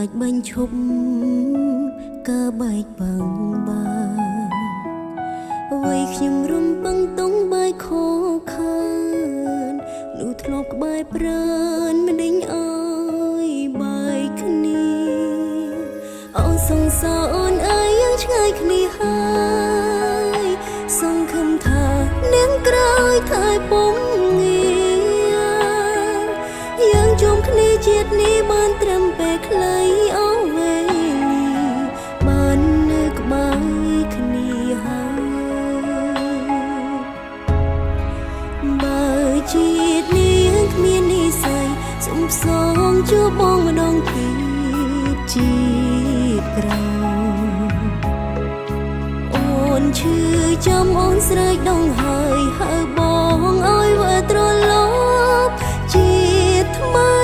អាចបញ្ឈប់ការបែកបាំងបានអ្វីខ្ញុំរំពឹងតុងបែកខកខាននោះធ្លាប់ក្បែរប្រានមិនដេញអើយបែកគ្នាអូនសង្សារអូនអើយយ៉ាងឆ្ងាយគ្នាហើយសង្ឃឹមថានាងក្រោយថើយពុំយើងជុំគ្នាជាតិនេះបានត្រឹមពេលខ្លីអូវេបាននៅក្បែរគ្នាហើយបើជាតិនេះគ្មាននិស្ស័យសុំផ្សងជួបបងម្ដងទៀតជាតិក្រោយអូនឈឺចាំអូនស្រែកដងហើយហើបងឲ្យវាត្រឡប់ថ្មី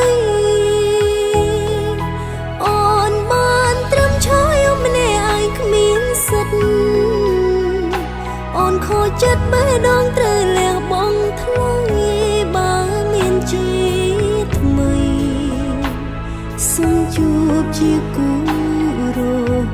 អូនបានត្រឹមឆយម្នាក់ឯងគ្មានសិទ្ធអូនខូចចិត្តបេះដូងត្រូវលះបង់ថ្លៃបើមានជាថ្មីសូមជួបជាគូរហូត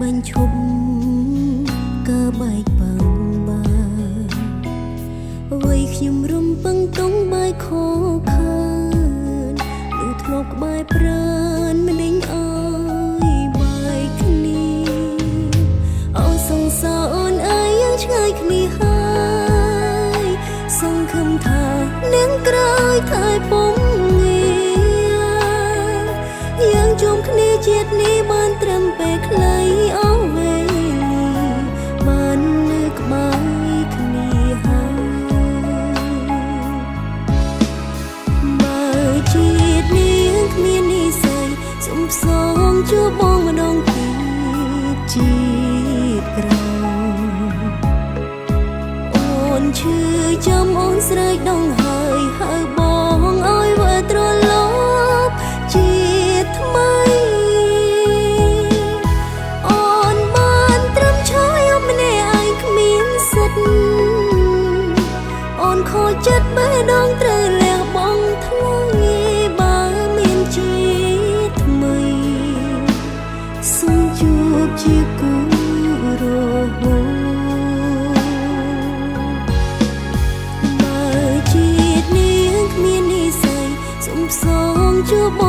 បញ្ឈប់ការបែកបាំងបានអ្វីខ្ញុំរំពឹងតុងបែកខកខានដូចធ្លាប់ក្បែរប្រានមិនដេញអើយបែកគ្នាអូនសង្សារអូនអើយយ៉ាងឆ្ងាយគ្នាហើយសង្ឃឹមថានាងក្រោយថើយពុំយើងជុំគ្នាជាតិនេះបានត្រឹមពេលខ្លីអូវេបាននៅក្បែរគ្នាហើយបើជាតិនេះគ្មាននិស្ស័យសុំផ្សងជួបបងម្ដងទៀតជាតិក្រោយអូនឈឺចាំអូនស្រែកដងហើយហើបងឲ្យវាត្រឡប់ជាតិថ្មីអូនបានត្រឹមឆយម្នាក់ឯងគ្មានសិទ្ធអូនខូចចិត្តបេះដូងត្រូវលះបង់ថ្លៃបើមានជាតិថ្មីសូមជួបជាគូរហូតបើជាតិនេះគ្មាននិស្ស័យសូមផ្សងជួប